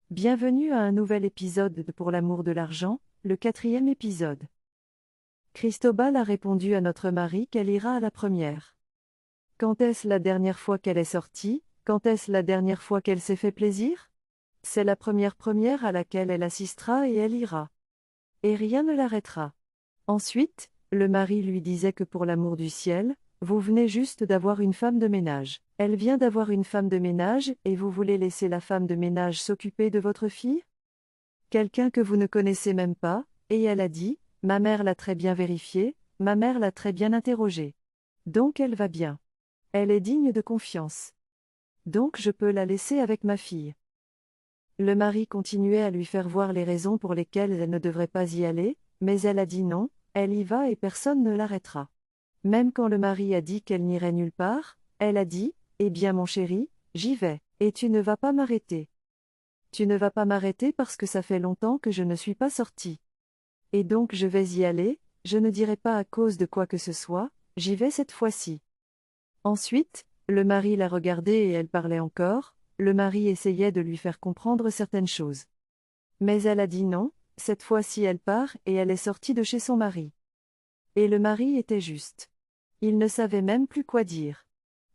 Bienvenue à un nouvel épisode de Pour l'amour de l'argent, le 4e épisode. Cristobal a répondu à notre mari qu'elle ira à la première. Quand est-ce la dernière fois qu'elle est sortie? Quand est-ce la dernière fois qu'elle s'est fait plaisir? C'est la première à laquelle elle assistera et elle ira. Et rien ne l'arrêtera. Ensuite, le mari lui disait que pour l'amour du ciel, vous venez juste d'avoir une femme de ménage. Elle vient d'avoir une femme de ménage et vous voulez laisser la femme de ménage s'occuper de votre fille? Quelqu'un que vous ne connaissez même pas, et elle a dit, ma mère l'a très bien vérifié, ma mère l'a très bien interrogée. Donc elle va bien. Elle est digne de confiance. Donc je peux la laisser avec ma fille. Le mari continuait à lui faire voir les raisons pour lesquelles elle ne devrait pas y aller, mais elle a dit non, elle y va et personne ne l'arrêtera. Même quand le mari a dit qu'elle n'irait nulle part, elle a dit, eh bien mon chéri, j'y vais, et tu ne vas pas m'arrêter. Tu ne vas pas m'arrêter parce que ça fait longtemps que je ne suis pas sortie. Et donc je vais y aller, je ne dirai pas à cause de quoi que ce soit, j'y vais cette fois-ci. Ensuite, le mari la regardait et elle parlait encore, le mari essayait de lui faire comprendre certaines choses. Mais elle a dit non, cette fois-ci elle part et elle est sortie de chez son mari. Et le mari était juste. Il ne savait même plus quoi dire.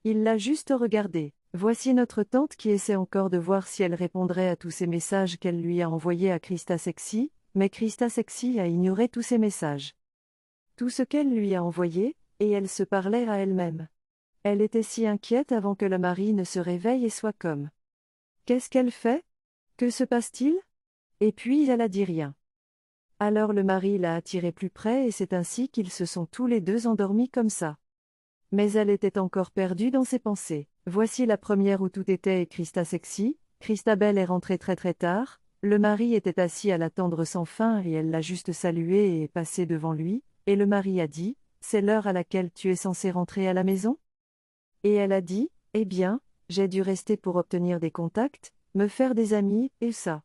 Il l'a juste regardée. Voici notre tante qui essaie encore de voir si elle répondrait à tous ces messages qu'elle lui a envoyés à Christa Sexy, mais Christa Sexy a ignoré tous ces messages. Tout ce qu'elle lui a envoyé, et elle se parlait à elle-même. Elle était si inquiète avant que le mari ne se réveille et soit comme. Qu'est-ce qu'elle fait? Que se passe-t-il? Et puis elle a dit rien. Alors le mari l'a attirée plus près et c'est ainsi qu'ils se sont tous les deux endormis comme ça. Mais elle était encore perdue dans ses pensées. Voici la première où tout était et Christa Sexy. Christabel est rentrée très très tard, le mari était assis à l'attendre sans fin et elle l'a juste salué et est passée devant lui, et le mari a dit, c'est l'heure à laquelle tu es censé rentrer à la maison? Et elle a dit, eh bien, j'ai dû rester pour obtenir des contacts, me faire des amis, et ça.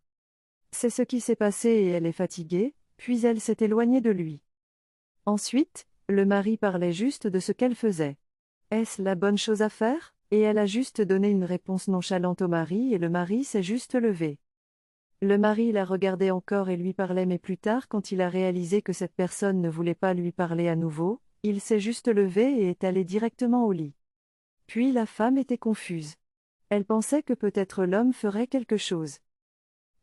C'est ce qui s'est passé et elle est fatiguée, puis elle s'est éloignée de lui. Ensuite, le mari parlait juste de ce qu'elle faisait. Est-ce la bonne chose à faire? Et elle a juste donné une réponse nonchalante au mari et le mari s'est juste levé. Le mari la regardait encore et lui parlait mais plus tard quand il a réalisé que cette personne ne voulait pas lui parler à nouveau, il s'est juste levé et est allé directement au lit. Puis la femme était confuse. Elle pensait que peut-être l'homme ferait quelque chose.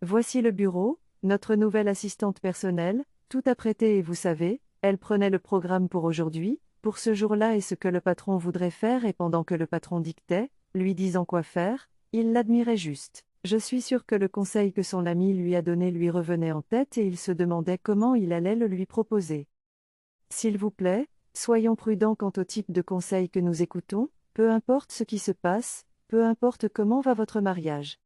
Voici le bureau, notre nouvelle assistante personnelle, tout apprêté et vous savez, elle prenait le programme pour aujourd'hui, pour ce jour-là et ce que le patron voudrait faire et pendant que le patron dictait, lui disant quoi faire, il l'admirait juste. Je suis sûr que le conseil que son ami lui a donné lui revenait en tête et il se demandait comment il allait le lui proposer. S'il vous plaît, soyons prudents quant au type de conseil que nous écoutons, peu importe ce qui se passe, peu importe comment va votre mariage.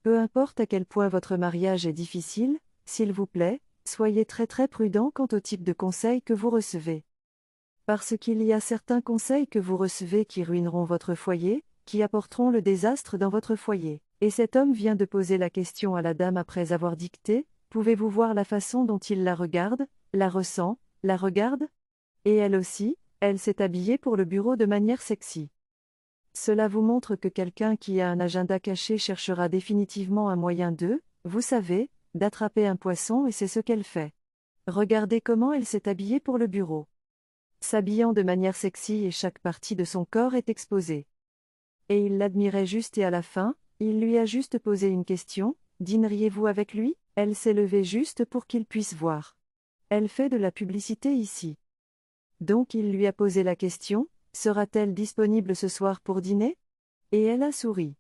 Peu importe à quel point votre mariage est difficile, s'il vous plaît, soyez très très prudent quant au type de conseil que vous recevez. Parce qu'il y a certains conseils que vous recevez qui ruineront votre foyer, qui apporteront le désastre dans votre foyer. Et cet homme vient de poser la question à la dame après avoir dicté, pouvez-vous voir la façon dont il la regarde, la ressent, la regarde? Et elle aussi, elle s'est habillée pour le bureau de manière sexy. Cela vous montre que quelqu'un qui a un agenda caché cherchera définitivement un moyen de, vous savez, d'attraper un poisson et c'est ce qu'elle fait. Regardez comment elle s'est habillée pour le bureau. S'habillant de manière sexy et chaque partie de son corps est exposée. Et il l'admirait juste et à la fin, il lui a juste posé une question, dîneriez-vous avec lui? Elle s'est levée juste pour qu'il puisse voir. Elle fait de la publicité ici. Donc il lui a posé la question, sera-t-elle disponible ce soir pour dîner? Et elle a souri.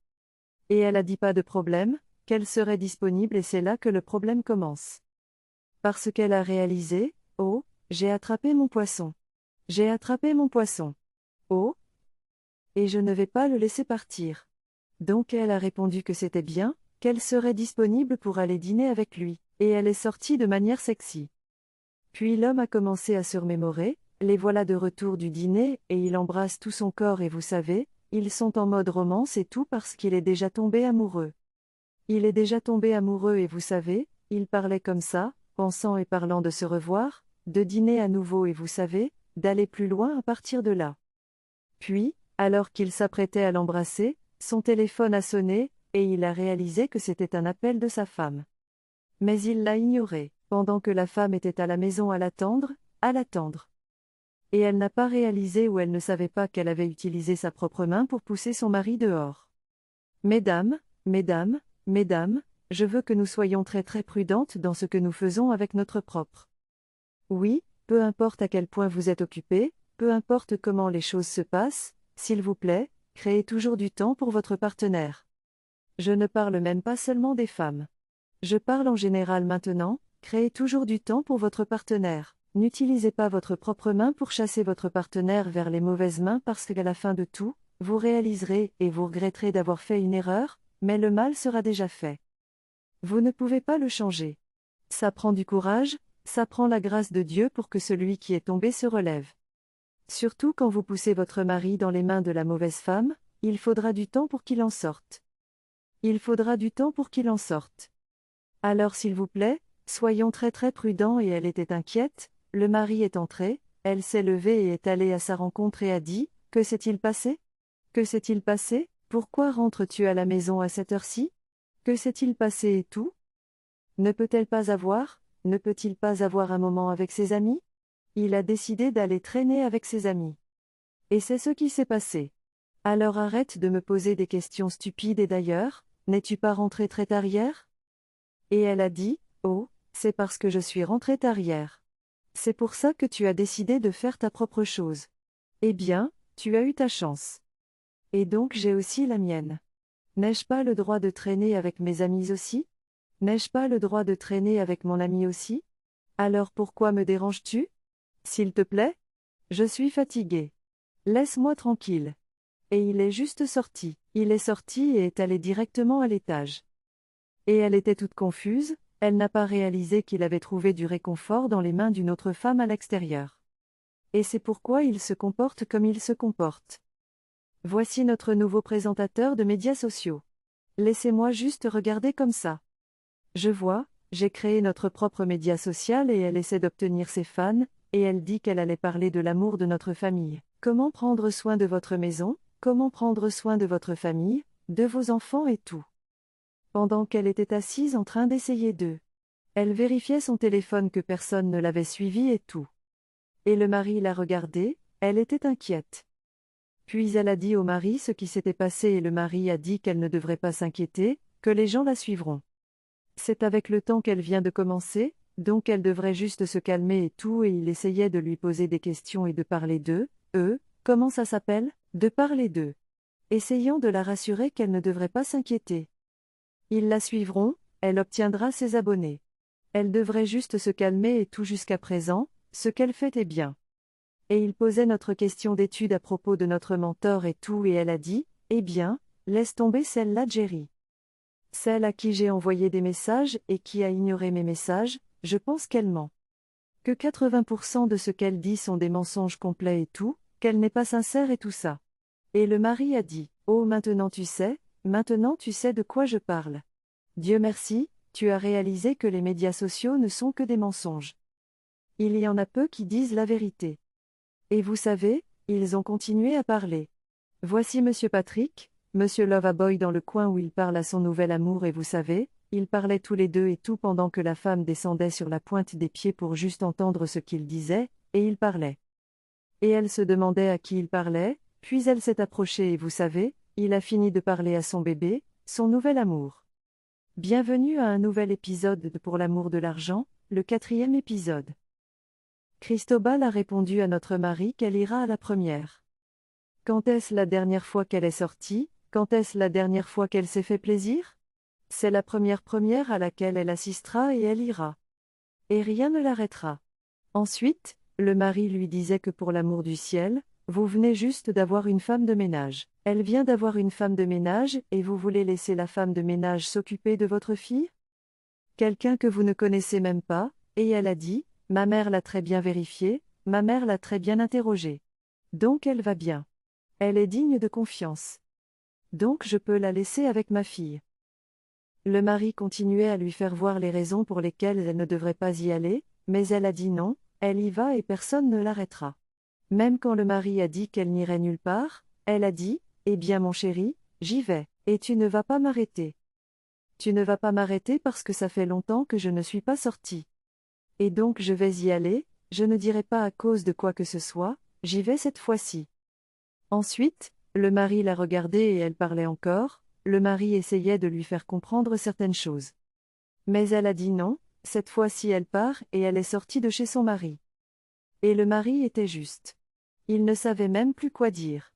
Et elle a dit pas de problème, qu'elle serait disponible et c'est là que le problème commence. Parce qu'elle a réalisé, oh, j'ai attrapé mon poisson. J'ai attrapé mon poisson. Oh. Et je ne vais pas le laisser partir. Donc elle a répondu que c'était bien, qu'elle serait disponible pour aller dîner avec lui, et elle est sortie de manière sexy. Puis l'homme a commencé à se remémorer, les voilà de retour du dîner et il embrasse tout son corps et vous savez, ils sont en mode romance et tout parce qu'il est déjà tombé amoureux. Il est déjà tombé amoureux et vous savez, il parlait comme ça, pensant et parlant de se revoir, de dîner à nouveau et vous savez, d'aller plus loin à partir de là. Puis, alors qu'il s'apprêtait à l'embrasser, son téléphone a sonné, et il a réalisé que c'était un appel de sa femme. Mais il l'a ignoré, pendant que la femme était à la maison à l'attendre, à l'attendre. Et elle n'a pas réalisé ou elle ne savait pas qu'elle avait utilisé sa propre main pour pousser son mari dehors. Mesdames, mesdames, mesdames, je veux que nous soyons très très prudentes dans ce que nous faisons avec notre propre. Oui, peu importe à quel point vous êtes occupés, peu importe comment les choses se passent, s'il vous plaît, créez toujours du temps pour votre partenaire. Je ne parle même pas seulement des femmes. Je parle en général maintenant, créez toujours du temps pour votre partenaire. N'utilisez pas votre propre main pour chasser votre partenaire vers les mauvaises mains parce qu'à la fin de tout, vous réaliserez et vous regretterez d'avoir fait une erreur, mais le mal sera déjà fait. Vous ne pouvez pas le changer. Ça prend du courage, ça prend la grâce de Dieu pour que celui qui est tombé se relève. Surtout quand vous poussez votre mari dans les mains de la mauvaise femme, il faudra du temps pour qu'il en sorte. Il faudra du temps pour qu'il en sorte. Alors s'il vous plaît, soyons très très prudents et elle était inquiète, le mari est entré, elle s'est levée et est allée à sa rencontre et a dit, « Que s'est-il passé ? Que s'est-il passé ? Pourquoi rentres-tu à la maison à cette heure-ci ? Que s'est-il passé et tout ? Ne peut-il pas avoir un moment avec ses amis ? Il a décidé d'aller traîner avec ses amis. Et c'est ce qui s'est passé. Alors arrête de me poser des questions stupides et d'ailleurs, n'es-tu pas rentré très tard hier ? Et elle a dit, oh, c'est parce que je suis rentrée tard hier. C'est pour ça que tu as décidé de faire ta propre chose. Eh bien, tu as eu ta chance. Et donc j'ai aussi la mienne. N'ai-je pas le droit de traîner avec mes amis aussi ? N'ai-je pas le droit de traîner avec mon ami aussi ? Alors pourquoi me déranges-tu ? S'il te plaît ? Je suis fatigué. Laisse-moi tranquille. Et il est juste sorti. Il est sorti et est allé directement à l'étage. Et elle était toute confuse, elle n'a pas réalisé qu'il avait trouvé du réconfort dans les mains d'une autre femme à l'extérieur. Et c'est pourquoi il se comporte comme il se comporte. Voici notre nouveau présentateur de médias sociaux. Laissez-moi juste regarder comme ça. Je vois, j'ai créé notre propre média social et elle essaie d'obtenir ses fans, et elle dit qu'elle allait parler de l'amour de notre famille. Comment prendre soin de votre maison, comment prendre soin de votre famille, de vos enfants et tout. Pendant qu'elle était assise en train d'essayer de. Elle vérifiait son téléphone que personne ne l'avait suivi et tout. Et le mari l'a regardée, elle était inquiète. Puis elle a dit au mari ce qui s'était passé et le mari a dit qu'elle ne devrait pas s'inquiéter, que les gens la suivront. C'est avec le temps qu'elle vient de commencer, donc elle devrait juste se calmer et tout et il essayait de lui poser des questions et de parler d'eux, comment ça s'appelle ? De parler d'eux. Essayant de la rassurer qu'elle ne devrait pas s'inquiéter. Ils la suivront, elle obtiendra ses abonnés. Elle devrait juste se calmer et tout jusqu'à présent, ce qu'elle fait est bien. Et il posait notre question d'étude à propos de notre mentor et tout et elle a dit, eh bien, laisse tomber celle-là Jerry. Celle à qui j'ai envoyé des messages et qui a ignoré mes messages, je pense qu'elle ment. Que 80% de ce qu'elle dit sont des mensonges complets et tout, qu'elle n'est pas sincère et tout ça. Et le mari a dit, oh maintenant tu sais de quoi je parle. Dieu merci, tu as réalisé que les médias sociaux ne sont que des mensonges. Il y en a peu qui disent la vérité. Et vous savez, ils ont continué à parler. Voici Monsieur Patrick, Monsieur Loverboy dans le coin où il parle à son nouvel amour et vous savez, ils parlaient tous les deux et tout pendant que la femme descendait sur la pointe des pieds pour juste entendre ce qu'il disait, et il parlait. Et elle se demandait à qui il parlait, puis elle s'est approchée et vous savez, il a fini de parler à son bébé, son nouvel amour. Bienvenue à un nouvel épisode de Pour l'amour de l'argent, le 4e épisode. Cristobal a répondu à notre mari qu'elle ira à la première. Quand est-ce la dernière fois qu'elle est sortie ? Quand est-ce la dernière fois qu'elle s'est fait plaisir ? C'est la première à laquelle elle assistera et elle ira. Et rien ne l'arrêtera. Ensuite, le mari lui disait que pour l'amour du ciel, vous venez juste d'avoir une femme de ménage. Elle vient d'avoir une femme de ménage et vous voulez laisser la femme de ménage s'occuper de votre fille ? Quelqu'un que vous ne connaissez même pas, et elle a dit, ma mère l'a très bien vérifié, ma mère l'a très bien interrogée. Donc elle va bien. Elle est digne de confiance. Donc je peux la laisser avec ma fille. Le mari continuait à lui faire voir les raisons pour lesquelles elle ne devrait pas y aller, mais elle a dit non, elle y va et personne ne l'arrêtera. Même quand le mari a dit qu'elle n'irait nulle part, elle a dit, eh bien mon chéri, j'y vais. Et tu ne vas pas m'arrêter. Tu ne vas pas m'arrêter parce que ça fait longtemps que je ne suis pas sortie. Et donc je vais y aller, je ne dirai pas à cause de quoi que ce soit, j'y vais cette fois-ci. Ensuite, le mari la regardait et elle parlait encore, le mari essayait de lui faire comprendre certaines choses. Mais elle a dit non, cette fois-ci elle part et elle est sortie de chez son mari. Et le mari était juste. Il ne savait même plus quoi dire.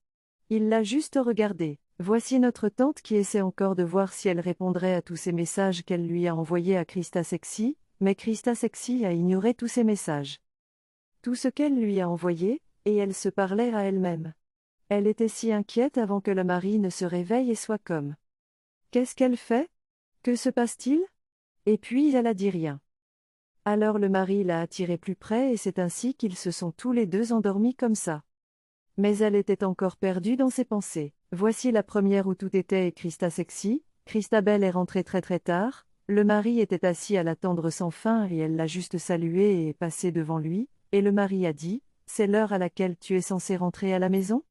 Il l'a juste regardée. Voici notre tante qui essaie encore de voir si elle répondrait à tous ces messages qu'elle lui a envoyés à Christa Sexy, mais Christa Sexy a ignoré tous ces messages. Tout ce qu'elle lui a envoyé, et elle se parlait à elle-même. Elle était si inquiète avant que le mari ne se réveille et soit comme. Qu'est-ce qu'elle fait? Que se passe-t-il? Et puis elle a dit rien. Alors le mari l'a attirée plus près et c'est ainsi qu'ils se sont tous les deux endormis comme ça. Mais elle était encore perdue dans ses pensées. Voici la première où tout était et Christa Sexy. Christabel est rentrée très très tard, le mari était assis à l'attendre sans fin et elle l'a juste salué et est passée devant lui, et le mari a dit, « C'est l'heure à laquelle tu es censé rentrer à la maison ?»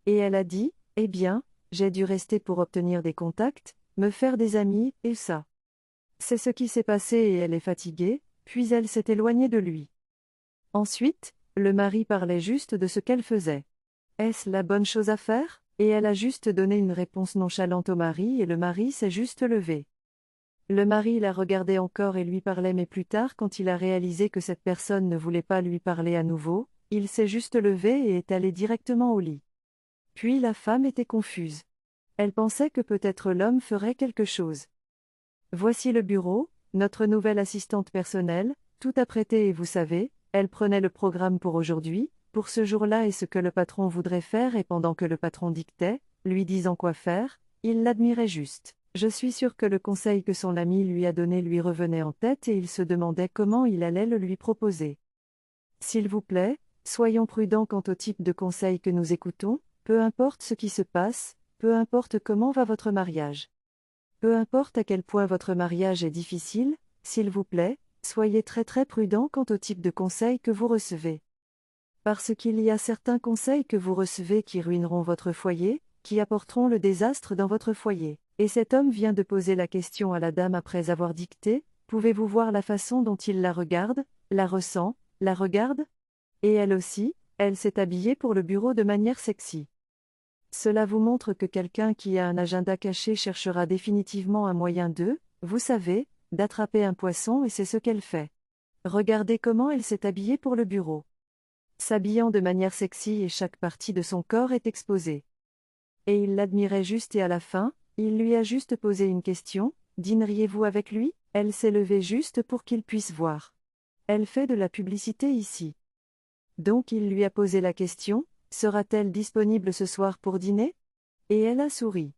Et elle a dit, « Eh bien, j'ai dû rester pour obtenir des contacts, me faire des amis, et ça. » C'est ce qui s'est passé et elle est fatiguée, puis elle s'est éloignée de lui. Ensuite, le mari parlait juste de ce qu'elle faisait. Est-ce la bonne chose à faire? Et elle a juste donné une réponse nonchalante au mari et le mari s'est juste levé. Le mari la regardait encore et lui parlait mais plus tard quand il a réalisé que cette personne ne voulait pas lui parler à nouveau, il s'est juste levé et est allé directement au lit. Puis la femme était confuse. Elle pensait que peut-être l'homme ferait quelque chose. Voici le bureau, notre nouvelle assistante personnelle, tout apprêté et vous savez, elle prenait le programme pour aujourd'hui, pour ce jour-là et ce que le patron voudrait faire et pendant que le patron dictait, lui disant quoi faire, il l'admirait juste. Je suis sûr que le conseil que son ami lui a donné lui revenait en tête et il se demandait comment il allait le lui proposer. S'il vous plaît, soyons prudents quant au type de conseil que nous écoutons, peu importe ce qui se passe, peu importe comment va votre mariage. Peu importe à quel point votre mariage est difficile, s'il vous plaît, soyez très très prudent quant au type de conseil que vous recevez. Parce qu'il y a certains conseils que vous recevez qui ruineront votre foyer, qui apporteront le désastre dans votre foyer. Et cet homme vient de poser la question à la dame après avoir dicté, pouvez-vous voir la façon dont il la regarde, la ressent, la regarde? Et elle aussi, elle s'est habillée pour le bureau de manière sexy. Cela vous montre que quelqu'un qui a un agenda caché cherchera définitivement un moyen de, vous savez, d'attraper un poisson et c'est ce qu'elle fait. Regardez comment elle s'est habillée pour le bureau. S'habillant de manière sexy et chaque partie de son corps est exposée. Et il l'admirait juste et à la fin, il lui a juste posé une question, dîneriez-vous avec lui? Elle s'est levée juste pour qu'il puisse voir. Elle fait de la publicité ici. Donc il lui a posé la question, sera-t-elle disponible ce soir pour dîner? Et elle a souri.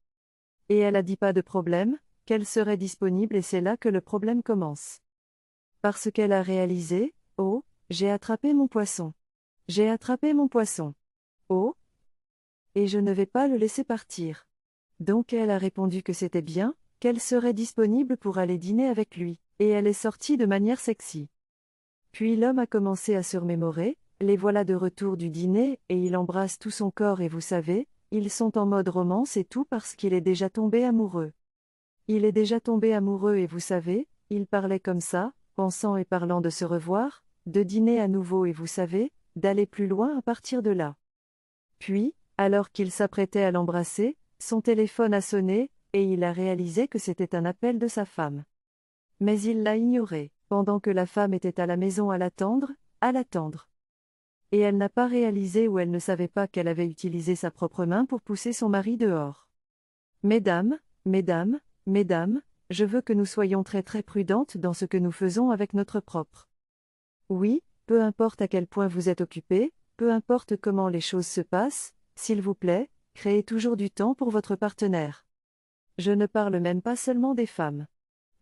Et elle a dit pas de problème, qu'elle serait disponible et c'est là que le problème commence. Parce qu'elle a réalisé, oh, j'ai attrapé mon poisson. J'ai attrapé mon poisson. Oh. Et je ne vais pas le laisser partir. Donc elle a répondu que c'était bien, qu'elle serait disponible pour aller dîner avec lui, et elle est sortie de manière sexy. Puis l'homme a commencé à se remémorer, les voilà de retour du dîner, et il embrasse tout son corps et vous savez, ils sont en mode romance et tout parce qu'il est déjà tombé amoureux. Il est déjà tombé amoureux et vous savez, il parlait comme ça, pensant et parlant de se revoir, de dîner à nouveau et vous savez, d'aller plus loin à partir de là. Puis, alors qu'il s'apprêtait à l'embrasser, son téléphone a sonné, et il a réalisé que c'était un appel de sa femme. Mais il l'a ignoré, pendant que la femme était à la maison à l'attendre, à l'attendre. Et elle n'a pas réalisé ou elle ne savait pas qu'elle avait utilisé sa propre main pour pousser son mari dehors. Mesdames, mesdames, mesdames, je veux que nous soyons très très prudentes dans ce que nous faisons avec notre propre. Oui, peu importe à quel point vous êtes occupé, peu importe comment les choses se passent, s'il vous plaît, créez toujours du temps pour votre partenaire. Je ne parle même pas seulement des femmes.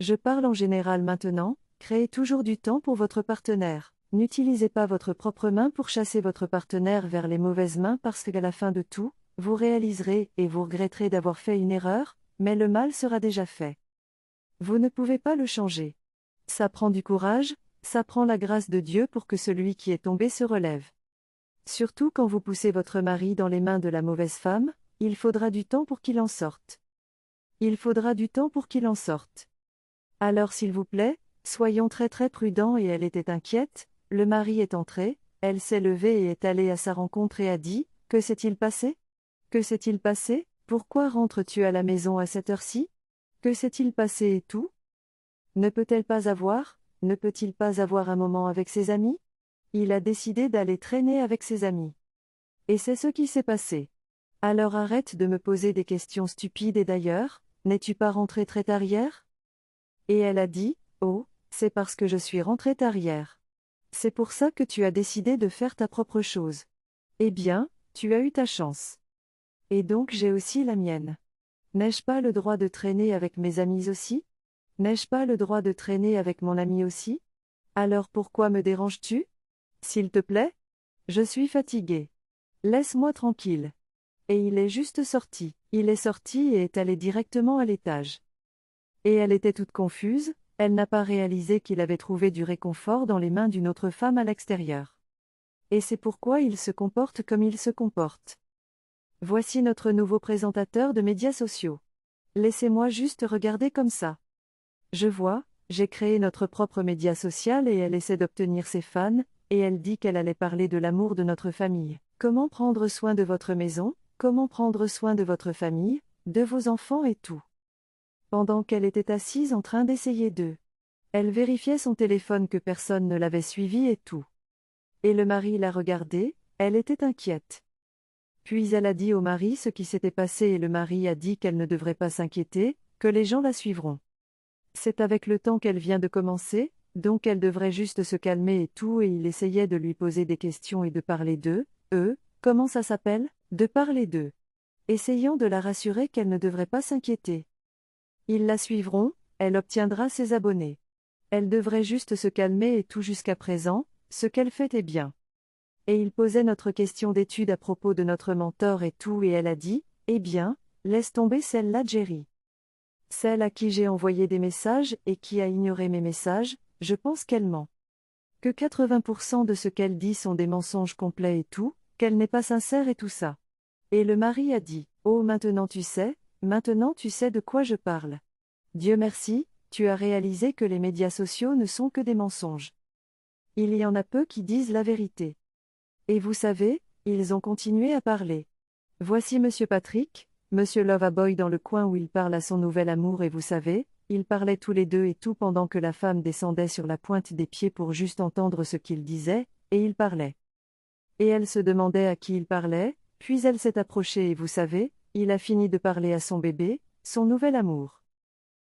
Je parle en général maintenant, créez toujours du temps pour votre partenaire. N'utilisez pas votre propre main pour chasser votre partenaire vers les mauvaises mains parce qu'à la fin de tout, vous réaliserez et vous regretterez d'avoir fait une erreur, mais le mal sera déjà fait. Vous ne pouvez pas le changer. Ça prend du courage, ça prend la grâce de Dieu pour que celui qui est tombé se relève. Surtout quand vous poussez votre mari dans les mains de la mauvaise femme, il faudra du temps pour qu'il en sorte. Il faudra du temps pour qu'il en sorte. Alors s'il vous plaît, soyons très très prudents et elle était inquiète, le mari est entré, elle s'est levée et est allée à sa rencontre et a dit, que s'est-il passé? Que s'est-il passé? Pourquoi rentres-tu à la maison à cette heure-ci? Que s'est-il passé et tout? Ne peut-il pas avoir un moment avec ses amis? Il a décidé d'aller traîner avec ses amis. Et c'est ce qui s'est passé. Alors arrête de me poser des questions stupides et d'ailleurs, n'es-tu pas rentré très tard hier? Et elle a dit, oh, c'est parce que je suis rentrée tard hier. C'est pour ça que tu as décidé de faire ta propre chose. Eh bien, tu as eu ta chance. Et donc j'ai aussi la mienne. N'ai-je pas le droit de traîner avec mes amis aussi? N'ai-je pas le droit de traîner avec mon ami aussi? Alors pourquoi me déranges-tu? S'il te plaît? Je suis fatigué. Laisse-moi tranquille. Et il est juste sorti. Il est sorti et est allé directement à l'étage. Et elle était toute confuse, elle n'a pas réalisé qu'il avait trouvé du réconfort dans les mains d'une autre femme à l'extérieur. Et c'est pourquoi il se comporte comme il se comporte. Voici notre nouveau présentateur de médias sociaux. Laissez-moi juste regarder comme ça. Je vois, j'ai créé notre propre média social et elle essaie d'obtenir ses fans, et elle dit qu'elle allait parler de l'amour de notre famille. Comment prendre soin de votre maison, comment prendre soin de votre famille, de vos enfants et tout. Pendant qu'elle était assise en train d'essayer d'eux. Elle vérifiait son téléphone que personne ne l'avait suivi et tout. Et le mari l'a regardée, elle était inquiète. Puis elle a dit au mari ce qui s'était passé et le mari a dit qu'elle ne devrait pas s'inquiéter, que les gens la suivront. C'est avec le temps qu'elle vient de commencer, donc elle devrait juste se calmer et tout et il essayait de lui poser des questions et de parler d'eux, comment ça s'appelle? De parler d'eux. Essayant de la rassurer qu'elle ne devrait pas s'inquiéter. Ils la suivront, elle obtiendra ses abonnés. Elle devrait juste se calmer et tout jusqu'à présent, ce qu'elle fait est bien. Et il posait notre question d'étude à propos de notre mentor et tout et elle a dit, eh bien, laisse tomber celle-là Jerry. Celle à qui j'ai envoyé des messages et qui a ignoré mes messages, je pense qu'elle ment. Que 80% de ce qu'elle dit sont des mensonges complets et tout, qu'elle n'est pas sincère et tout ça. Et le mari a dit, oh maintenant tu sais de quoi je parle. Dieu merci, tu as réalisé que les médias sociaux ne sont que des mensonges. Il y en a peu qui disent la vérité. Et vous savez, ils ont continué à parler. Voici Monsieur Patrick, Monsieur Loverboy dans le coin où il parle à son nouvel amour et vous savez, ils parlaient tous les deux et tout pendant que la femme descendait sur la pointe des pieds pour juste entendre ce qu'il disait, et il parlait. Et elle se demandait à qui il parlait, puis elle s'est approchée et vous savez, il a fini de parler à son bébé, son nouvel amour.